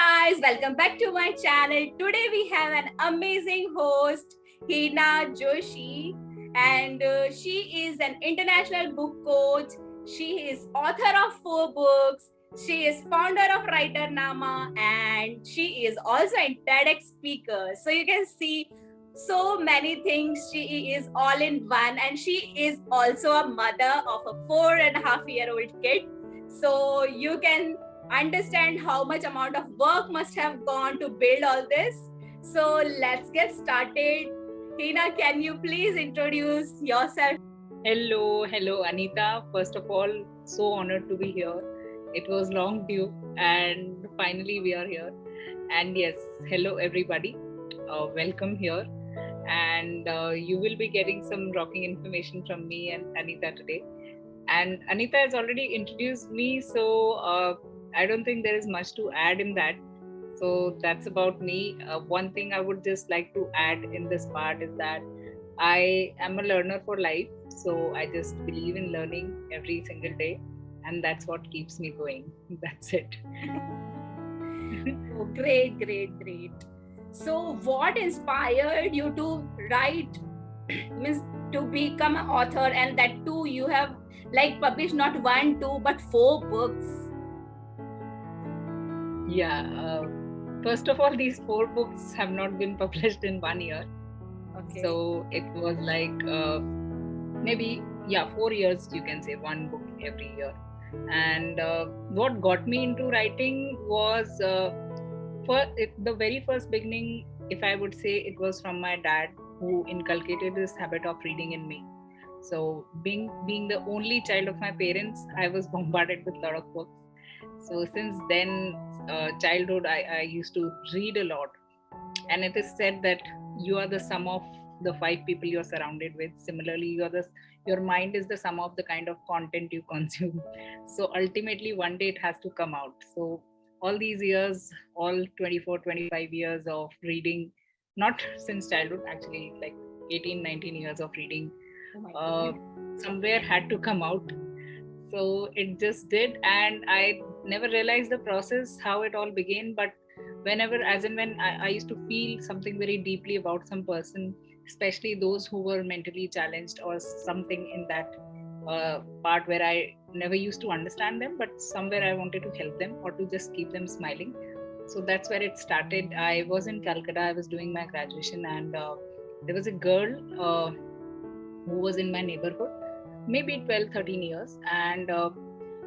guys, welcome back to my channel. Today we have an amazing host, Heena Joshi, and she is an international book coach. She is author of 4 books. She is founder of writernaama, and she is also a TEDx speaker. So you can see so many things. She is all in one, and she is also a mother of a 4.5-year-old kid. So you can understand how much amount of work must have gone to build all this. So let's get started. Heena, can you please introduce yourself? Hello, Anita. First of all, so honored to be here. It was long due, and finally we are here. And yes, hello everybody. Welcome here, and you will be getting some rocking information from me and Anita today. And Anita has already introduced me, so I don't think there is much to add in that. So that's about me. One thing I would just like to add in this part is that I am a learner for life. So I just believe in learning every single day, and that's what keeps me going. That's it. Oh, great. So what inspired you to write, means to become an author, and that too you have like published not 1, 2, but 4 books? Yeah. First of all, these 4 books have not been published in 1 year. Okay. So it was like maybe 4 years, you can say, 1 book every year. And what got me into writing was the very first beginning, if I would say, it was from my dad, who inculcated this habit of reading in me. So being the only child of my parents, I was bombarded with a lot of books. So since then, childhood, I used to read a lot. And it is said that you are the sum of the 5 people you're surrounded with. Similarly, your mind is the sum of the kind of content you consume. So ultimately, one day it has to come out. So all these years, all 24, 25 years of reading, not since childhood, actually, like 18, 19 years of reading, somewhere had to come out. So it just did, and I never realized the process, how it all began. But whenever, as and when I used to feel something very deeply about some person, especially those who were mentally challenged or something in that part where I never used to understand them, but somewhere I wanted to help them or to just keep them smiling. So that's where it started. I was in Calcutta, I was doing my graduation, and there was a girl who was in my neighborhood, maybe 12, 13 years. And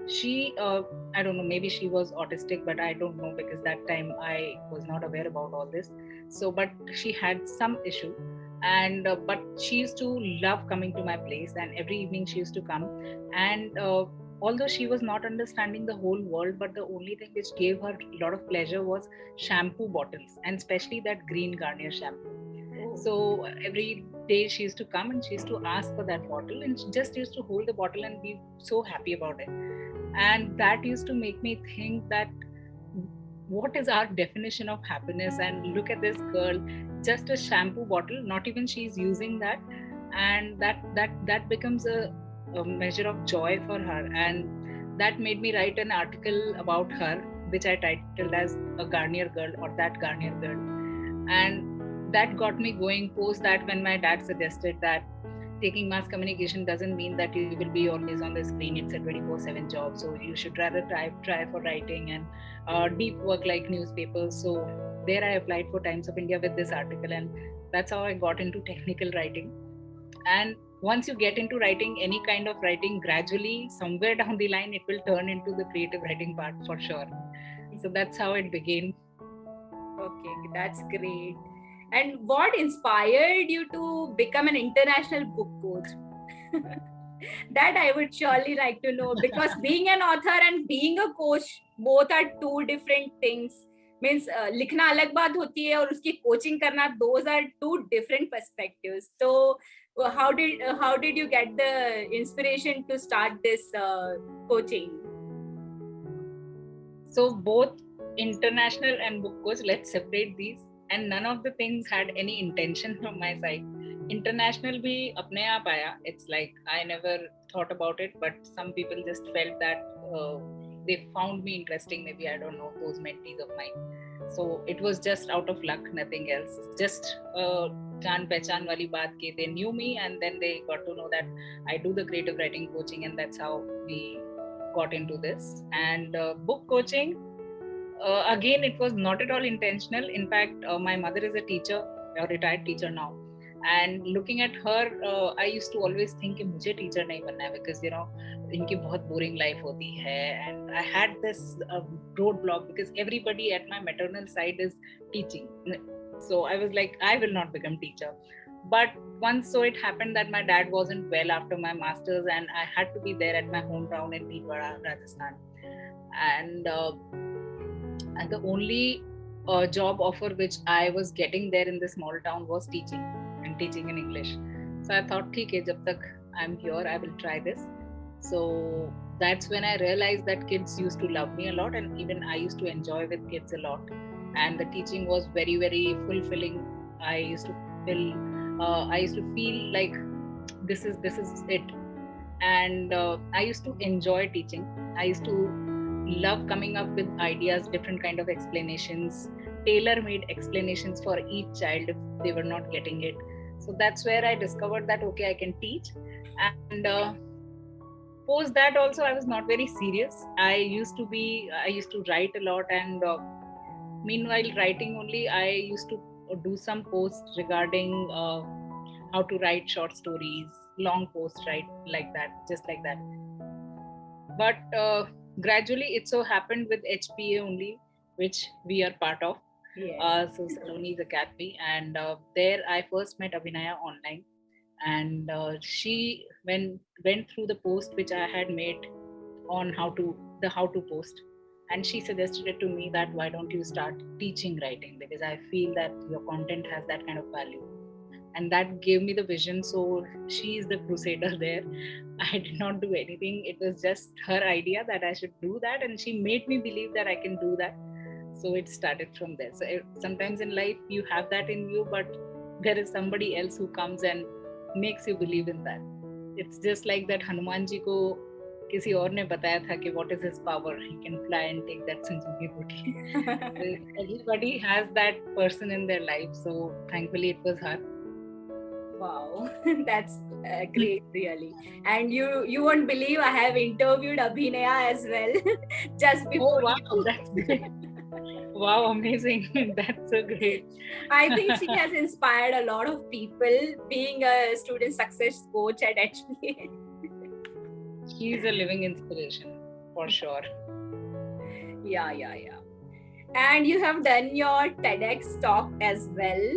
she, I don't know, maybe she was autistic, but I don't know, because that time I was not aware about all this. So, but she had some issue. And but she used to love coming to my place, and every evening she used to come. And although she was not understanding the whole world, but the only thing which gave her a lot of pleasure was shampoo bottles, and especially that green Garnier shampoo. So every day she used to come and she used to ask for that bottle, and she just used to hold the bottle and be so happy about it. And that used to make me think that what is our definition of happiness? And look at this girl, just a shampoo bottle, not even she's using that, and that becomes a measure of joy for her. And that made me write an article about her, which I titled as A Garnier Girl, or That Garnier Girl. And that got me going. Post that, when my dad suggested that taking mass communication doesn't mean that you will be always on the screen, it's a 24/7 job, so you should rather try for writing and deep work like newspapers. So there I applied for Times of India with this article, and that's how I got into technical writing. And once you get into writing, any kind of writing, gradually somewhere down the line it will turn into the creative writing part for sure. So that's how it began. Okay, that's great. And what inspired you to become an international book coach? That I would surely like to know, because being an author and being a coach, both are 2 different things. Means लिखना अलग बात होती है और उसकी coaching करना, those are 2 different perspectives. So how did you get the inspiration to start this coaching? So both international and book coach, let's separate these. And none of the things had any intention from my side. International bhi apne aap aaya. It's like I never thought about it, but some people just felt that they found me interesting. Maybe, I don't know, those mentees of mine. So it was just out of luck, nothing else. Just jaan pehchan wali baat ki they knew me, and then they got to know that I do the creative writing coaching, and that's how we got into this. And book coaching, again, it was not at all intentional. In fact, my mother is a teacher, a retired teacher now. And looking at her, I used to always think कि मुझे teacher नहीं बनना है, because you know इनकी बहुत boring life होती है. And I had this roadblock because everybody at my maternal side is teaching. So I was like, I will not become teacher. But once so it happened that my dad wasn't well after my masters, and I had to be there at my hometown in Bhilwara, Rajasthan. And the only job offer which I was getting there in this small town was teaching, and teaching in English. So I thought, ठीक है, जब तक I'm here, I will try this. So that's when I realized that kids used to love me a lot, and even I used to enjoy with kids a lot. And the teaching was very, very fulfilling. I used to feel like this is it. And I used to enjoy teaching. I used to love coming up with ideas, different kind of explanations, tailor-made explanations for each child if they were not getting it. So that's where I discovered that okay, I can teach. And post that also, I was not very serious. I used to write a lot, and meanwhile writing only, I used to do some posts regarding how to write short stories, long posts, right, like that, just like that. But gradually it so happened with HPA only, which we are part of. Yes. So Saloni's Academy, and there I first met Abhinaya online. And she went through the post which I had made on how to post, and she suggested it to me that why don't you start teaching writing, because I feel that your content has that kind of value. And that gave me the vision. So she is the crusader there. I did not do anything. It was just her idea that I should do that, and she made me believe that I can do that. So it started from there. So sometimes in life you have that in you, but there is somebody else who comes and makes you believe in that. It's just like that Hanuman ji ko किसी और ने बताया था कि what is his power, he can fly and take that sanjeevani booty. So everybody has that person in their life. So thankfully it was her. Wow, that's great, really. And you won't believe I have interviewed Abhinaya as well just before. Oh wow, that's great. Wow, amazing. That's so great. I think she has inspired a lot of people being a student success coach at HPA. She's a living inspiration for sure. Yeah. And you have done your TEDx talk as well.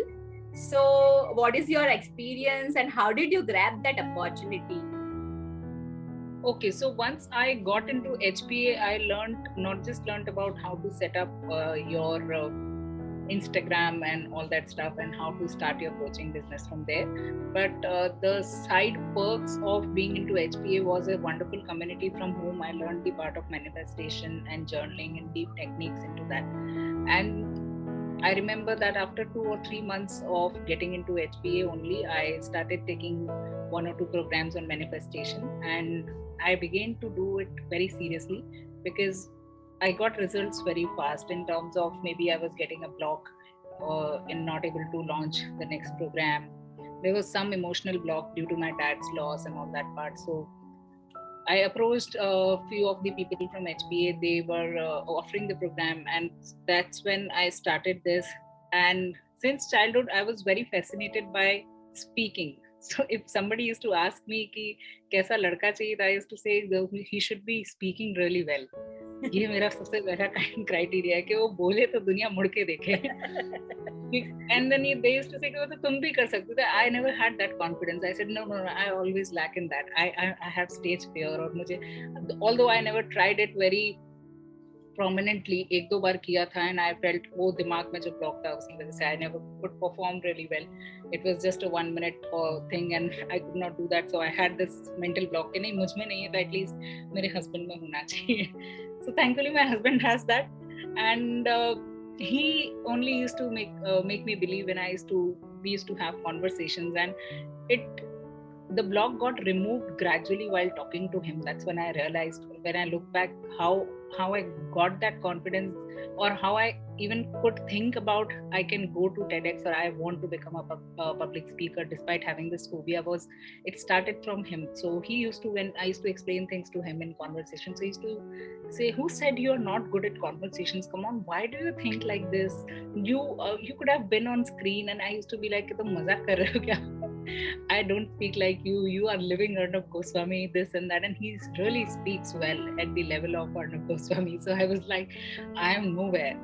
So what is your experience and how did you grab that opportunity? Okay, so once I got into HPA, I not just learned about how to set up your Instagram and all that stuff, and how to start your coaching business from there. But the side perks of being into HPA was a wonderful community from whom I learned the part of manifestation and journaling and deep techniques into that. And I remember that after 2 or 3 months of getting into HPA only, I started taking 1 or 2 programs on manifestation, and I began to do it very seriously, because I got results very fast in terms of maybe I was getting a block and not able to launch the next program. There was some emotional block due to my dad's loss and all that part. So I approached a few of the people from HPA. They were offering the program, and that's when I started this. And since childhood, I was very fascinated by speaking. So if somebody used to ask me कि कैसा लड़का चाहिए, I used to say he should be speaking really well. ये मेरा सबसे बड़ा criteria है कि वो बोले तो दुनिया मुड़ के देखे. And then they used to say कि वो तो तुम भी कर सकते थे. I never had that confidence. I said no, I always lack in that. I have stage fear, और मुझे, although I never tried it very prominently, एक दो बार किया था, and I felt वो दिमाग में जो ब्लॉक था उसकी वजह से I never could perform really well. It was just a 1 minute thing, and I could not do that. So I had this mental block कि नहीं, मुझ में नहीं है तो at least मेरे husband में होना चाहिए. So thankfully my husband has that, and he only used to make me believe, and we used to have conversations, and it the block got removed gradually while talking to him. That's when I realized, when I look back, how I got that confidence, or how I even could think about I can go to TEDx, or I want to become a public speaker despite having this phobia, was it started from him. So he used to, when I used to explain things to him in conversations, he used to say, "Who said you're not good at conversations? Come on, why do you think like this? You could have been on screen." And I used to be like, "तुम मजाक कर रहे हो क्या?" I don't speak like you. You are living Arnab Goswami, this and that. And he really speaks well at the level of Arnab Goswami. So I was like, I am nowhere.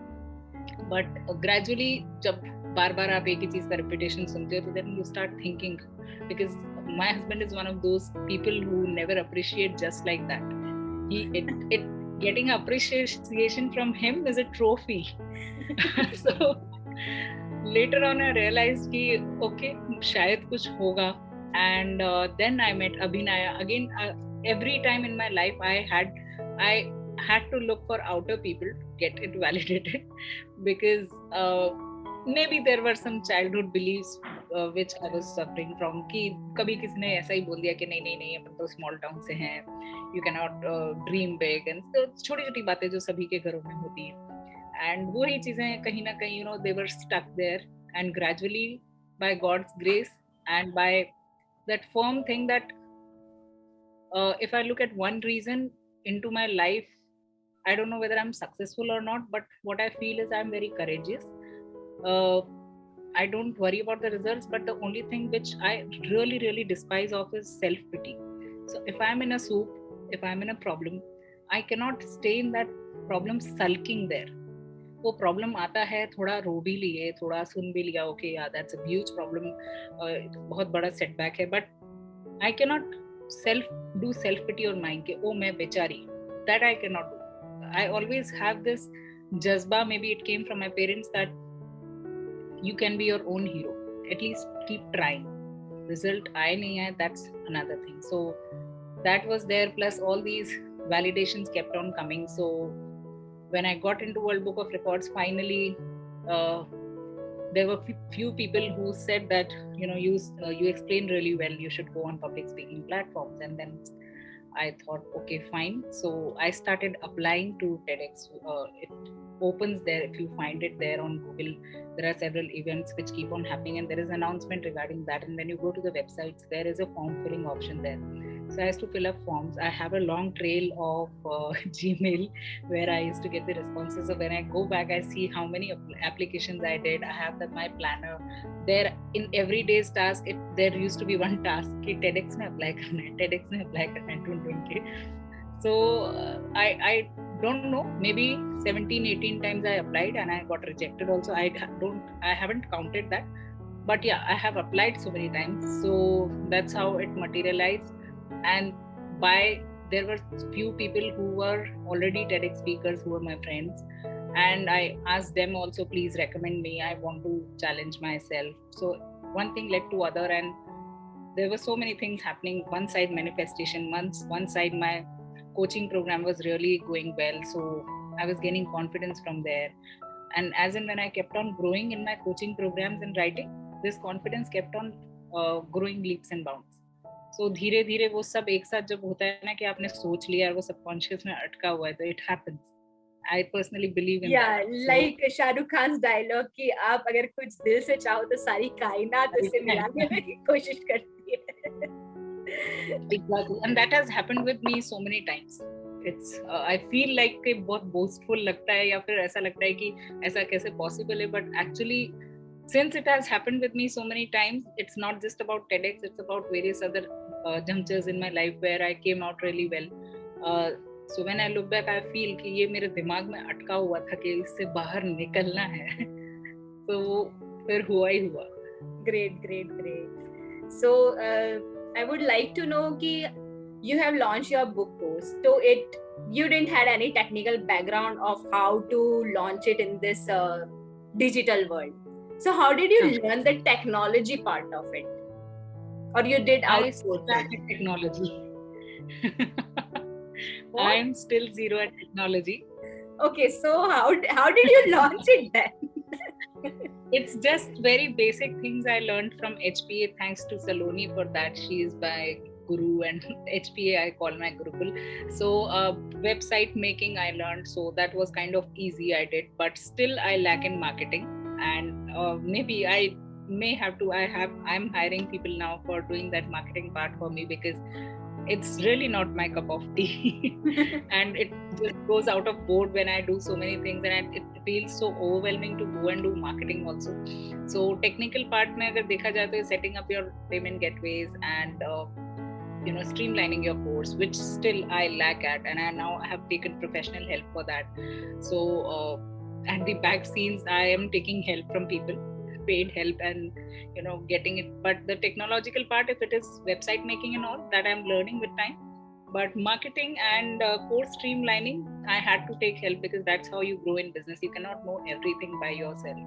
But gradually, जब बार बार आप एक ही चीज का repetition सुनते हो, तो then you start thinking, because my husband is one of those people who never appreciate just like that. It getting appreciation from him is a trophy. So later on I realized कि okay, शायद कुछ होगा. And then I met Abhinaya again. Every time in my life I had to look for outer people to get it validated, because maybe there were some childhood beliefs which I was suffering from, कि कभी किसी ने ऐसा ही बोल दिया कि नहीं नहीं नहीं, अपन तो small town से हैं, you cannot dream big, and so छोटी छोटी बातें जो सभी के घरों में होती हैं. And वही चीजें कहीं ना कहीं, they were stuck there. And gradually, by God's grace and by that firm thing that if I look at one reason into my life, I don't know whether I'm successful or not, but what I feel is I'm very courageous. I don't worry about the results, but the only thing which I really, really despise of is self-pity. So if I'm in a soup, if I'm in a problem, I cannot stay in that problem sulking there. वो problem आता है, थोड़ा रो भी लिए, थोड़ा सुन भी लिया, okay यार दैट्स अ ह्यूज प्रॉब्लम, बहुत बड़ा सेटबैक है, but I can not self pity और माइंड के ओ मैं बेचारी, that I can not do. I always have this जज्बा, may be it came from my parents, that you can be your own hero, at least keep trying. Result आए नहीं आए, that's another thing. So that was there, plus all these validations kept on coming. So when I got into World Book of Records, finally there were few people who said that you explain really well, you should go on public speaking platforms. And then I thought, okay, fine. So I started applying to TEDx. It opens there, if you find it there on Google, there are several events which keep on happening, and there is an announcement regarding that. And when you go to the websites, there is a form filling option there. So I used to fill up forms. I have a long trail of Gmail where I used to get the responses. So when I go back, I see how many applications I did. I have my planner there. In every day's task, there used to be one task कि TEDx में apply करना है, TEDx में apply करना है, ढूंढ के. So I don't know, maybe 17-18 times I applied and I got rejected also. I haven't counted that, but yeah, I have applied so many times. So that's how it materialized. And there were few people who were already TEDx speakers who were my friends, and I asked them also, please recommend me, I want to challenge myself. So one thing led to other, and there were so many things happening. One side manifestation, one side my coaching program was really going well, so I was gaining confidence from there. And as in when I kept on growing in my coaching programs and writing, this confidence kept on growing leaps and bounds. So धीरे धीरे वो सब एक साथ जब होता है ना कि आपने सोच लिया और वो सबकॉन्शियस में अटका हुआ है, तो it happens. I personally believe in that. Yeah, like Shahrukh Khan's dialogue कि आप अगर कुछ दिल से चाहो तो सारी कायनात उससे मिलाने की कोशिश करती है. Exactly. And that has happened with me so many times. It's I feel like कि बहुत boastful लगता है, या फिर ऐसा लगता है कि ऐसा कैसे possible है, but actually since it has happened with me so many times, it's not just about TEDx, it's about various other junctures in my life where I came out really well. So when I look back, I feel कि ये मेरे दिमाग में अटका हुआ था कि इससे बाहर निकलना है. So फिर हुआ ही हुआ. Great. So I would like to know कि you have launched your book course. So you didn't had any technical background of how to launch it in this digital world. So how did you learn the technology part of it? Or you did outsource at technology? I am still zero at technology. Okay, so how did you launch it then? It's just very basic things I learned from HPA. Thanks to Saloni for that. She is my guru, and HPA I call my gurukul. So website making I learned. So that was kind of easy. I did, but still I lack in marketing, and maybe I may have to. I'm hiring people now for doing that marketing part for me, because it's really not my cup of tea. And it just goes out of board when I do so many things, and it feels so overwhelming to go and do marketing also. So technical part mein agar dekha jaye to setting up your payment gateways and streamlining your course, which still I lack at, and I now have taken professional help for that. So at the back scenes I am taking help from people, paid help, and getting it. But the technological part, if it is website making and all, that I'm learning with time. But marketing and course streamlining, I had to take help, because that's how you grow in business. You cannot know everything by yourself,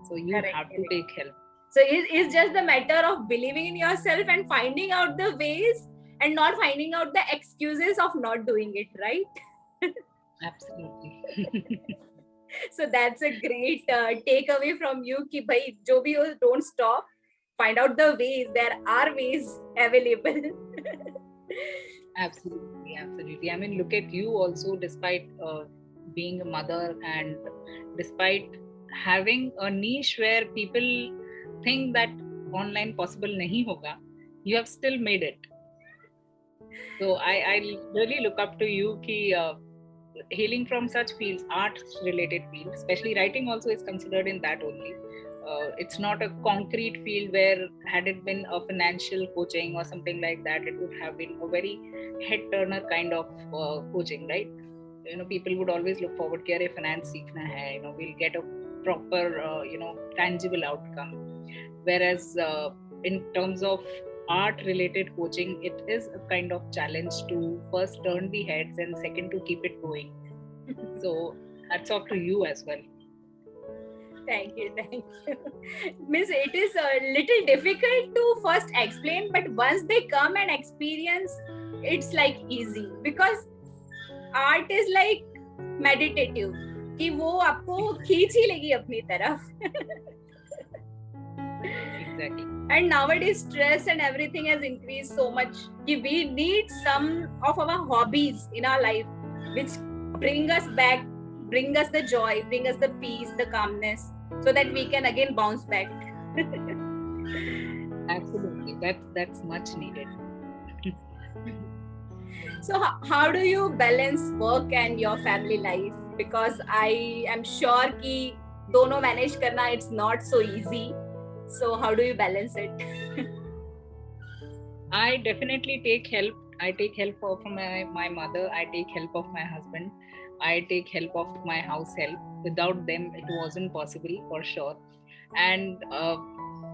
so you have to take help. So it's just the matter of believing in yourself and finding out the ways, and not finding out the excuses of not doing it, right? Absolutely. So that's a great takeaway from you ki bhai jo bhi ho, don't stop, find out the ways. There are ways available. Absolutely. I mean, look at you also, despite being a mother, and despite having a niche where people think that online possible nahi hoga, you have still made it. So I really look up to you ki healing from such fields, art related fields, especially writing also is considered in that only. It's not a concrete field where, had it been a financial coaching or something like that, it would have been a very head turner kind of coaching, right? People would always look forward to finance seekhna hai, we'll get a proper tangible outcome. Whereas in terms of art related coaching, it is a kind of challenge to first turn the heads, and second to keep it going. So hats off to you as well. Thank you. Miss, it is a little difficult to first explain, but once they come and experience, it's like easy, because art is like meditative, कि वो आपको खींच ही लेगी अपनी तरफ. Exactly. And nowadays stress and everything has increased so much कि we need some of our hobbies in our life which bring us back, bring us the joy, bring us the peace, the calmness, so that we can again bounce back. Absolutely, that's much needed. So how do you balance work and your family life? Because I am sure कि दोनों manage करना, it's not so easy. So how do you balance it? I definitely take help. I take help from my mother. I take help of my husband. I take help of my house help. Without them, it wasn't possible, for sure. And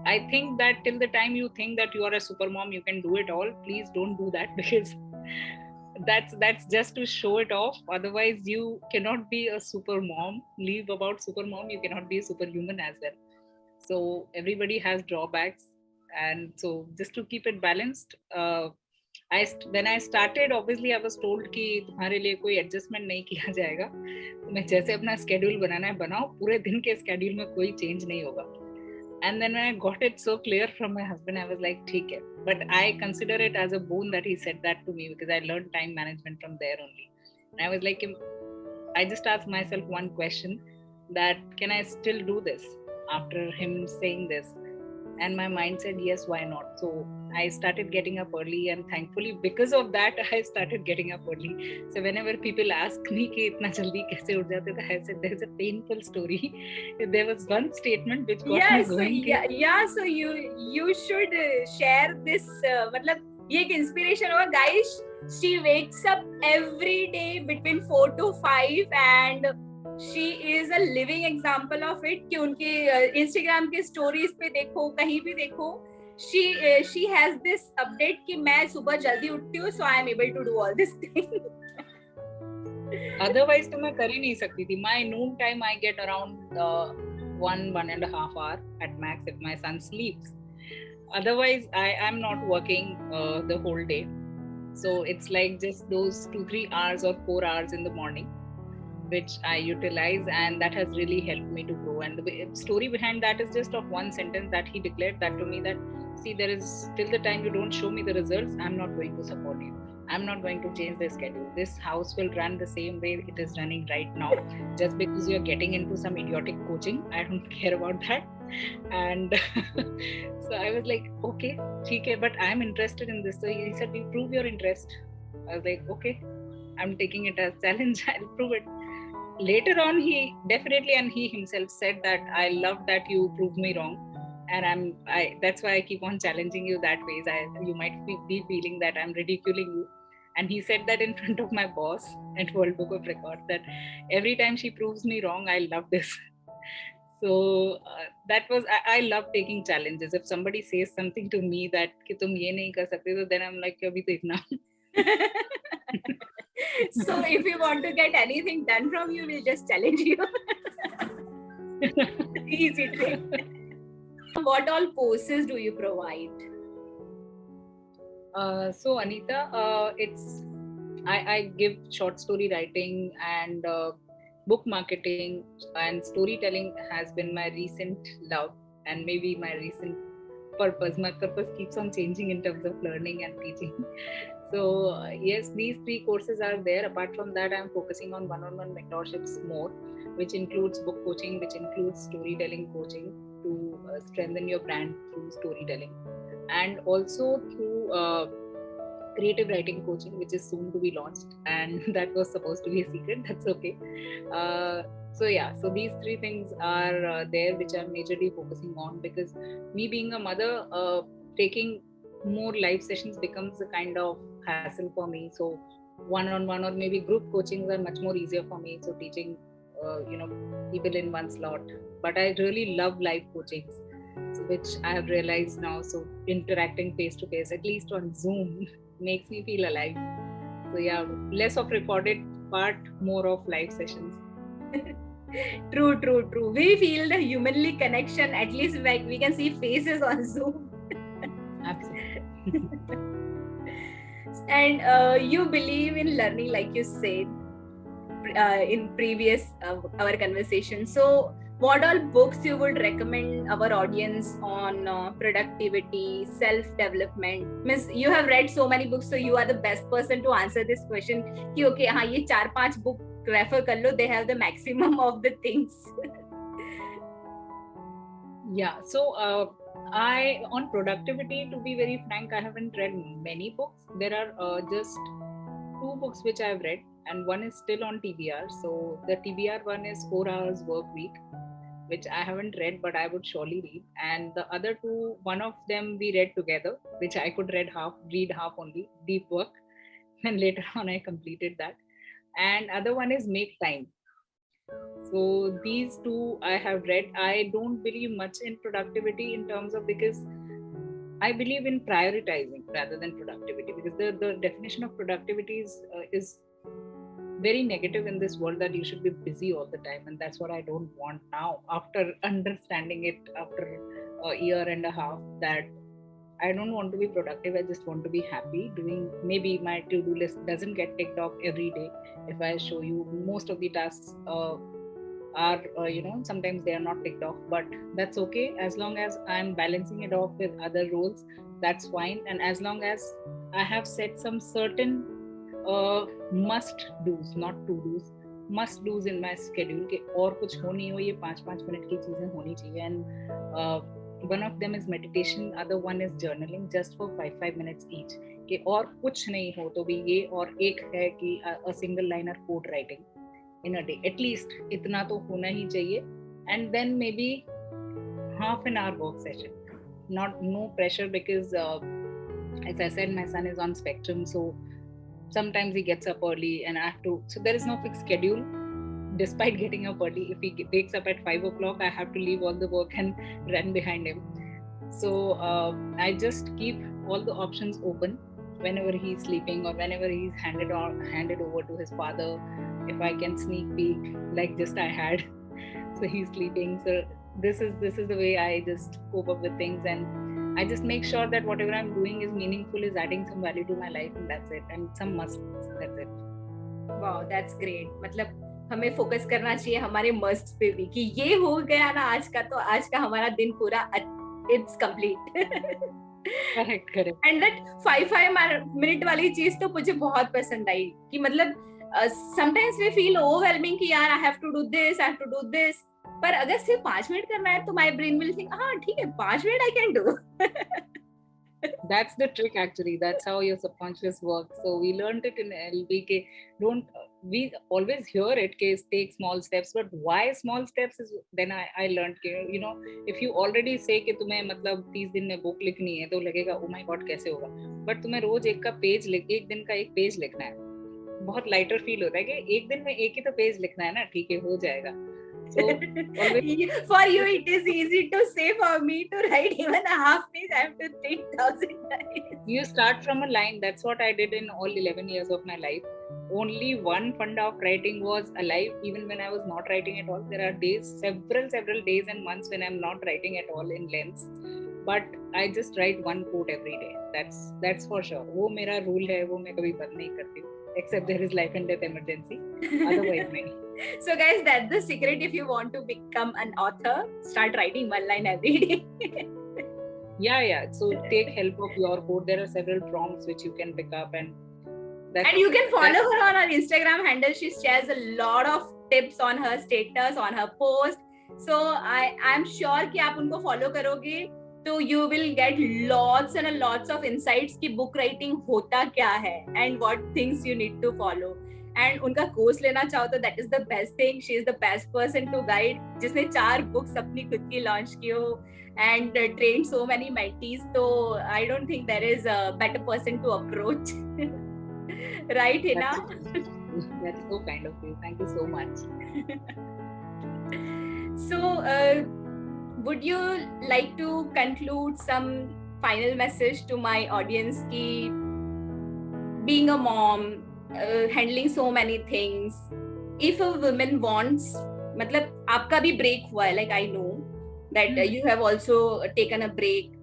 I think that till the time you think that you are a super mom, you can do it all, please don't do that, because that's just to show it off. Otherwise, you cannot be a super mom. Leave about super mom, you cannot be a superhuman as well. So everybody has drawbacks, and so just to keep it balanced, when I started, obviously I was told कि तुम्हारे लिए कोई adjustment नहीं किया जाएगा, तुम्हें जैसे अपना schedule बनाना है बनाओ, पूरे दिन के schedule में कोई change नहीं होगा. And then when I got it so clear from my husband, I was like, ठीक है. But I consider it as a boon that he said that to me, because I learned time management from there only. And I was like, I just asked myself one question, that can I still do this after him saying this? And my mind said, yes, why not? So I started getting up early, and thankfully because of that, I started getting up early. So whenever people ask me कि इतना जल्दी कैसे उठ जाते थे, I said there's a painful story. There was one statement which got me going. So you should share this. मतलब ये एक inspiration होगा, guys. She wakes up every day between 4 to 5, and she is a living example of it. कि उनके Instagram के stories पे देखो, कहीं भी देखो, she has this update कि मैं सुबह जल्दी उठती हूँ, so I am able to do all this thing. Otherwise तो मैं कर ही नहीं सकती थी. My noon time I get around 1.5 hour at max if my son sleeps. Otherwise I am not working the whole day. So it's like just those 2-3 hours or 4 hours in the morning. which I utilize, and that has really helped me to grow. And the story behind that is just of one sentence that he declared that to me, that see, there is, till the time you don't show me the results, I'm not going to support you. I'm not going to change the schedule. This house will run the same way it is running right now. Just because you're getting into some idiotic coaching, I don't care about that. And so I was like, okay, okay, but I'm interested in this. So he said, you prove your interest. I was like, okay, I'm taking it as challenge. I'll prove it. Later on, he definitely, and he himself said that I love that you proved me wrong, and that's why I keep on challenging you that ways. You might be feeling that I'm ridiculing you. And he said that in front of my boss at World Book of Records, that every time she proves me wrong, I love this. So that was, I love taking challenges. If somebody says something to me that कि तुम ये नहीं कर सकते, so then I'm like, अभी तो इतना. So if you want to get anything done from you, we'll just challenge you. Easy trick. What all courses do you provide? So Anita, I give short story writing and book marketing, and storytelling has been my recent love and maybe my recent purpose. My purpose keeps on changing in terms of learning and teaching. So yes, these three courses are there. Apart from that, I'm focusing on one-on-one mentorships more, which includes book coaching, which includes storytelling coaching to strengthen your brand through storytelling, and also through creative writing coaching, which is soon to be launched, and that was supposed to be a secret. That's okay. So yeah, so these three things are there, which I'm majorly focusing on, because me being a mother, taking more live sessions becomes a kind of hassle for me. So one-on-one or maybe group coachings are much more easier for me. So teaching people in one slot, but I really love live coachings, so which I have realized now. So interacting face to face, at least on Zoom, makes me feel alive. So yeah, less of recorded part, more of live sessions. True. We feel the humanly connection, at least like we can see faces on Zoom. Absolutely. And you believe in learning, like you said in previous our conversation. So what all books you would recommend our audience on productivity, self-development? Means you have read so many books, so you are the best person to answer this question. कि okay, हाँ ये 4-5 book refer कर लो, they have the maximum of the things. Yeah, so I, on productivity, to be very frank, I haven't read many books. There are just 2 books which I've read, and one is still on TBR. So the TBR one is 4 Hours Work Week, which I haven't read, but I would surely read. And the other 2, one of them we read together, which I could read half only, Deep Work. And later on I completed that. And other one is Make Time. So these 2 I have read. I don't believe much in productivity in terms of, because I believe in prioritizing rather than productivity, because the definition of productivity is very negative in this world, that you should be busy all the time, and that's what I don't want now, after understanding it after a year and a half, that I don't want to be productive. I just want to be happy doing. Maybe my to-do list doesn't get ticked off every day. If I show you, most of the tasks are sometimes they are not ticked off, but that's okay, as long as I'm balancing it off with other roles, that's fine. And as long as I have set some certain must do's, not to do's, must do's in my schedule, कि और कुछ हो नहीं हो, ये 5-5 minute की चीजें होनी चाहिए. And one of them is meditation, other one is journaling, just for 5 minutes each, कि और कुछ नहीं हो तो भी ये, और एक है कि a single liner code writing in a day, at least इतना तो होना ही चाहिए. And then maybe half an hour work session, no pressure, because as I said, my son is on spectrum, so sometimes he gets up early and I have to, so there is no fixed schedule. Despite getting up early, if he wakes up at 5 o'clock, I have to leave all the work and run behind him. So I just keep all the options open whenever he's sleeping, or whenever he's handed over to his father. If I can sneak peek, like just I had, so he's sleeping. So this is the way I just cope up with things, and I just make sure that whatever I'm doing is meaningful, is adding some value to my life, and that's it. And some musts, that's it. Wow, that's great. मतलब हमें focus करना चाहिए हमारे must pay भी कि ये हो गया ना आज का, तो आज का हमारा दिन पूरा it's complete. Correct correct. And that 5 minute वाली चीज तो मुझे बहुत पसंद आई कि मतलब समटाइम्स वी फील ओवरवेलमिंग कि यार I have to do this, I have to do this, पर अगर सिर्फ 5 मिनट करना है तो माय ब्रेन विल थिंक हाँ ठीक है 5 minute I can do. That's the trick actually. That's how your subconscious works. So we learned it in LBK. Don't we always hear it case take small steps, but why small steps is then I learned you know, if you already say कि तुम्हें मतलब 30 दिन में book लिखनी है तो लगेगा oh my god कैसे होगा, but तुम्हें रोज एक का पेज एक दिन का एक पेज लिखना है, बहुत लाइटर फील होता है कि एक दिन में एक ही तो पेज लिखना है ना, ठीक है हो जाएगा. So always, for you it is easy to say, for me to write even a half page I have to think 1,000 times. You start from a line. That's what I did in all 11 years of my life. Only one funda of writing was alive even when I was not writing at all. There are days, several days and months when I'm not writing at all in lengths, but I just write one quote every day. That's for sure. वो मेरा rule है, वो मैं कभी बंद नहीं करती हूँ, except there is life and death emergency. Otherwise नहीं. So guys, that's the secret. If you want to become an author, start writing one line every day. Yeah. So take help of your code. There are several prompts which you can pick up, and you can follow her on her Instagram handle. She shares a lot of tips on her status, on her post. So I'm sure कि आप उनको follow करोगे तो you will get lots and lots of insights कि book writing होता क्या है and what things you need to follow. And उनका कोर्स लेना चाहो तो that is the best thing. She is the best person to guide. जिसने 4 books अपनी खुद की launch की हो and trained so many mentees. So I don't think there is a better person to approach. Right, Heena? That's so kind of you. Thank you so much. So, would you like to conclude some final message to my audience कि being a mom, handling so many things, if a woman wants, मतलब आपका भी break हुआ है, like I know that you have also taken a break,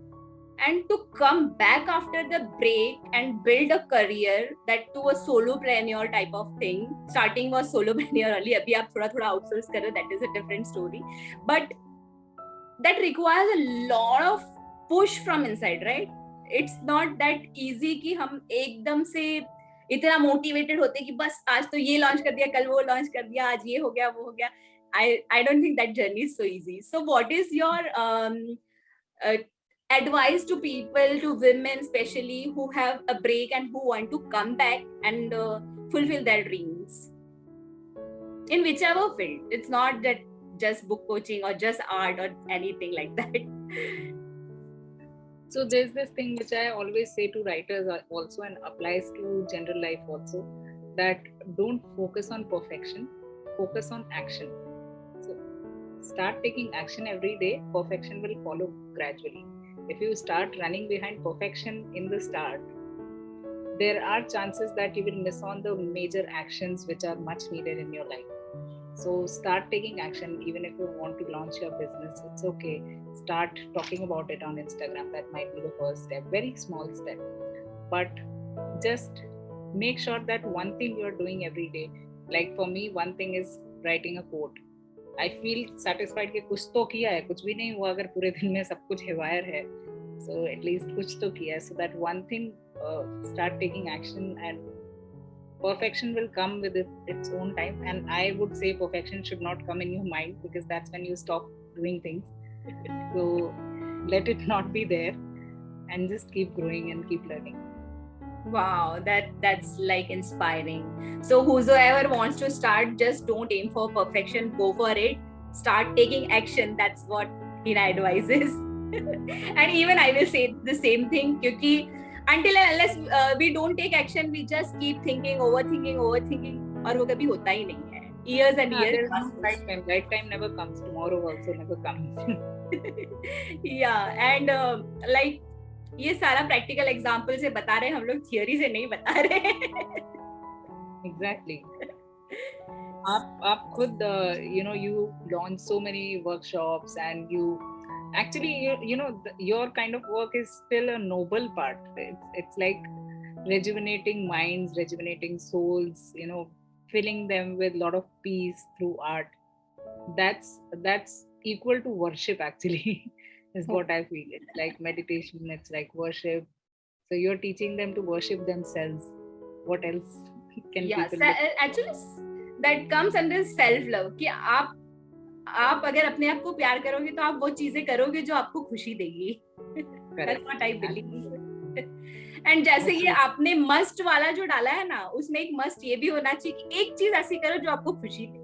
and to come back after the break and build a career, that to a solopreneur type of thing. Starting was solopreneur only, अभी आप थोड़ा outsource कर रहे, that is a different story, but that requires a lot of push from inside, right? It's not that easy कि हम एकदम से इतना मोटिवेटेड होते कि बस आज तो ये लॉन्च कर दिया, कल वो लॉन्च कर दिया, आज ये हो गया वो हो गया. I don't think that journey is so easy. So what is your advice to people, to women especially, who have a break and who want to come back and fulfill their dreams in whichever field? It's not that just book coaching or just art or anything like that. So there's this thing which I always say to writers also, and applies to general life also, that don't focus on perfection, focus on action. So start taking action every day, perfection will follow gradually. If you start running behind perfection in the start, there are chances that you will miss on the major actions which are much needed in your life. So start taking action. Even if you want to launch your business, it's okay. Start talking about it on Instagram. That might be the first step, very small step. But just make sure that one thing you're doing every day, like for me, one thing is writing a quote. I feel satisfied कि कुछ तो किया है, कुछ भी नहीं हुआ अगर पूरे दिन में सब कुछ haywire है, so at least कुछ तो किया है. So that one thing, start taking action, and perfection will come with its own time. And I would say perfection should not come in your mind, because that's when you stop doing things. So let it not be there, and just keep growing and keep learning. Wow, that's like inspiring. So whosoever wants to start, just don't aim for perfection, go for it, start taking action. That's what Heena advises. And even I will say the same thing, because until and unless we don't take action, we just keep thinking, overthinking, और वो कभी होता ही नहीं है. Years and years. There's no right time. Right time never comes. Tomorrow also never comes. Yeah, and like ये सारा practical example से बता रहे हैं, हम लोग थियरी से नहीं बता रहे. Exactly. आप खुद you launch so many workshops, and you actually your kind of work is still a noble part. It's like rejuvenating minds, rejuvenating souls, filling them with a lot of peace through art, that's equal to worship actually. Is what I feel. It's like meditation, it's like worship. So you're teaching them to worship themselves. What else can Yeah, people look? actually that comes under self love कि आप अगर अपने आप को प्यार करोगे तो आप वो चीजें करोगे जो आपको खुशी देगी. That's what I believe. And जैसे ये आपने मस्ट वाला जो डाला है ना, उसमें एक मस्ट ये भी होना चाहिए कि एक चीज ऐसी करो जो आपको खुशी दे.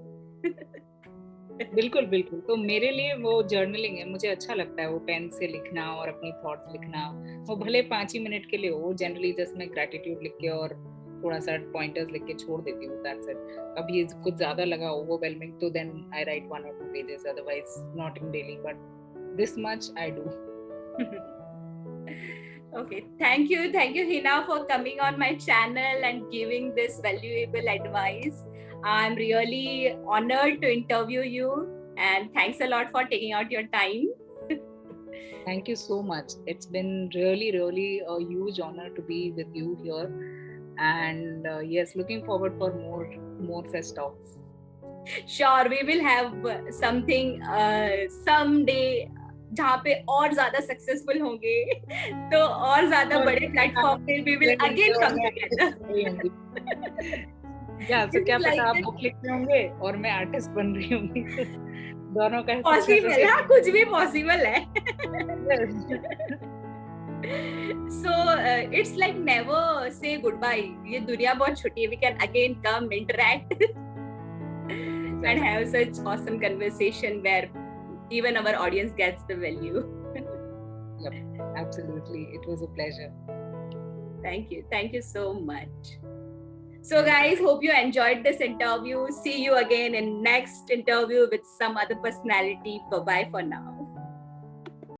बिल्कुल बिल्कुल. तो मेरे लिए वो जर्नलिंग है. मुझे अच्छा लगता है वो पेन से लिखना और अपनी थॉट्स लिखना. वो भले 5 ही मिनट के लिए हो. जनरली जस्ट मैं ग्रेटिट्यूड लिख के और थोड़ा सा पॉइंटर्स लिख के छोड़ देती हूँ. That's it. अब ये कुछ ज्यादा लगा ओवरवेलमिंग तो then I right 1 or 2 pages, otherwise not in daily, but this much I do. Okay, thank you Heena for coming on my channel and giving this valuable advice. I'm really honored to interview you, and thanks a lot for taking out your time. Thank you so much. It's been really a huge honor to be with you here, and yes, looking forward for more such talks. Sure, we will have something someday जहाँ पे और ज्यादा successful होंगे तो और ज्यादा बड़े platform पे we will again come together. या तो क्या पता आप बुक लिखते होंगे और मैं आर्टिस्ट बन रही होंगी. दोनों का पॉसिबल है. कुछ भी पॉसिबल है. So it's like never say goodbye. ये दुनिया बहुत छोटी है. We can again come, interact and have such awesome conversation where even our audience gets the value. Yep, absolutely. It was a pleasure. Thank you so much. So guys, hope you enjoyed this interview. See you again in next interview with some other personality. Bye bye for now.